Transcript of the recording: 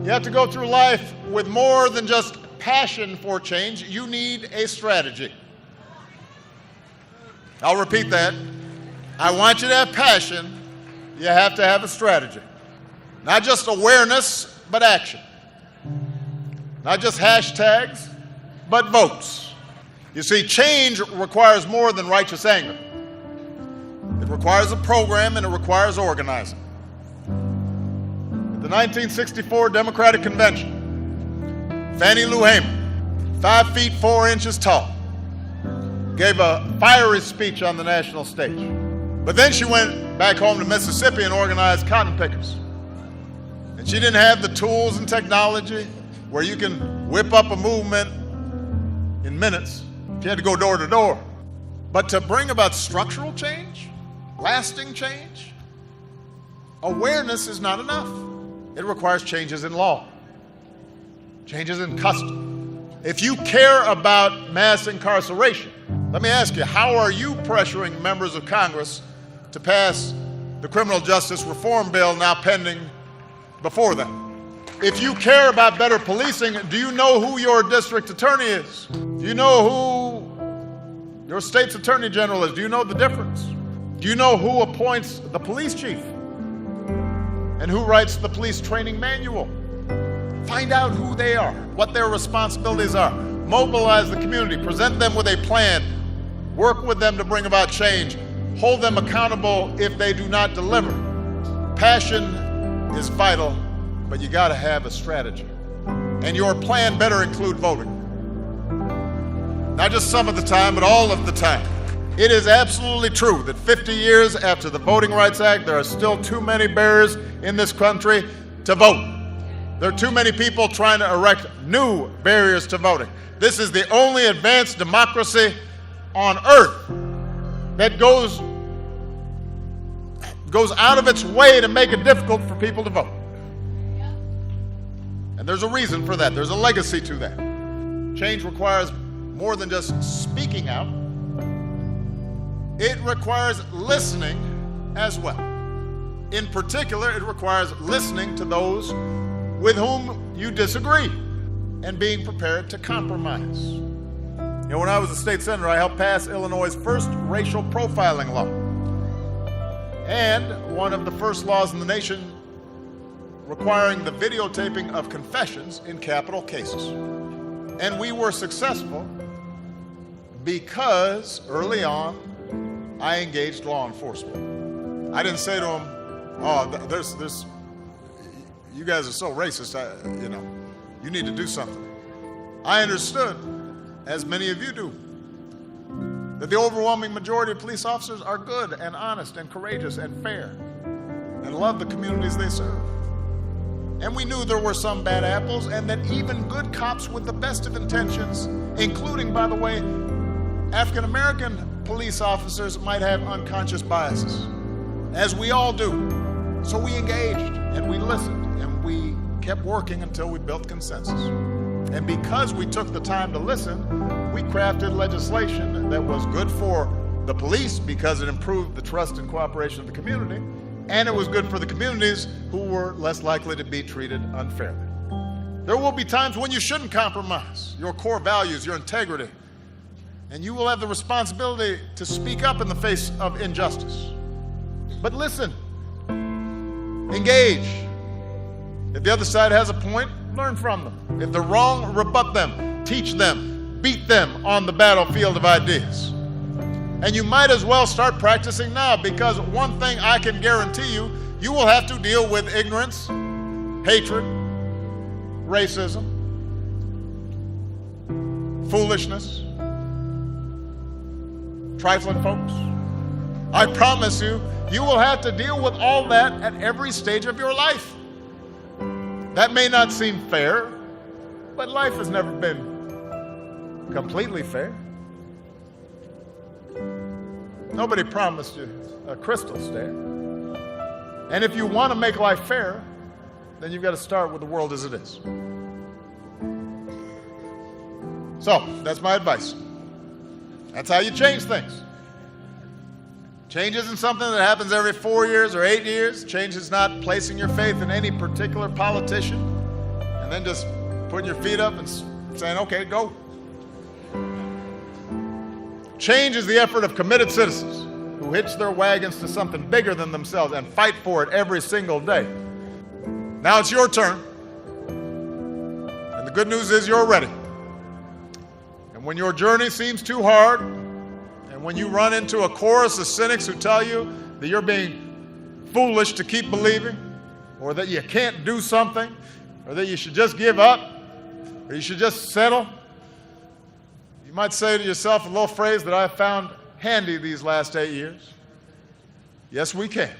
You have to go through life with more than just passion for change. You need a strategy. I'll repeat that. I want you to have passion. You have to have a strategy. Not just awareness, but action. Not just hashtags, but votes. You see, change requires more than righteous anger. It requires a program and it requires organizing. At the 1964 Democratic Convention, Fannie Lou Hamer, 5 feet 4 inches tall, gave a fiery speech on the national stage. But then she went back home to Mississippi and organized cotton pickers. And she didn't have the tools and technology where you can whip up a movement in minutes. She had to go door to door. But to bring about structural change, lasting change, awareness is not enough. It requires changes in law, changes in custom. If you care about mass incarceration, let me ask you, how are you pressuring members of Congress to pass the criminal justice reform bill now pending before them? If you care about better policing, do you know who your district attorney is? Do you know who your state's attorney general is? Do you know the difference? Do you know who appoints the police chief? And who writes the police training manual? Find out who they are, what their responsibilities are. Mobilize the community, present them with a plan, work with them to bring about change, hold them accountable if they do not deliver. Passion is vital, but you gotta have a strategy. And your plan better include voting. Not just some of the time, but all of the time. It is absolutely true that 50 years after the Voting Rights Act, there are still too many barriers in this country to vote. There are too many people trying to erect new barriers to voting. This is the only advanced democracy on earth that goes out of its way to make it difficult for people to vote. And there's a reason for that. There's a legacy to that. Change requires more than just speaking out. It requires listening as well. In particular, it requires listening to those with whom you disagree and being prepared to compromise. You know, when I was a state senator, I helped pass Illinois' first racial profiling law and one of the first laws in the nation requiring the videotaping of confessions in capital cases. And we were successful because early on, I engaged law enforcement. I didn't say to them, oh, you guys are so racist, you need to do something. I understood, as many of you do, that the overwhelming majority of police officers are good and honest and courageous and fair and love the communities they serve. And we knew there were some bad apples and that even good cops with the best of intentions, including, by the way, African-American police officers might have unconscious biases, as we all do. So we engaged and we listened and we kept working until we built consensus. And because we took the time to listen, we crafted legislation that was good for the police because it improved the trust and cooperation of the community, and it was good for the communities who were less likely to be treated unfairly. There will be times when you shouldn't compromise your core values, your integrity, and you will have the responsibility to speak up in the face of injustice. But listen, engage. If the other side has a point, learn from them. If they're wrong, rebut them, teach them, beat them on the battlefield of ideas. And you might as well start practicing now, because one thing I can guarantee you, you will have to deal with ignorance, hatred, racism, foolishness, trifling folks. I promise you, you will have to deal with all that at every stage of your life. That may not seem fair, but life has never been completely fair. Nobody promised you a crystal stair. And if you want to make life fair, then you've got to start with the world as it is. So, that's my advice. That's how you change things. Change isn't something that happens every 4 years or 8 years. Change is not placing your faith in any particular politician, and then just putting your feet up and saying, okay, go. Change is the effort of committed citizens who hitch their wagons to something bigger than themselves and fight for it every single day. Now it's your turn. And the good news is you're ready. And when your journey seems too hard, and when you run into a chorus of cynics who tell you that you're being foolish to keep believing, or that you can't do something, or that you should just give up, or you should just settle, you might say to yourself a little phrase that I found handy these last 8 years. Yes, we can.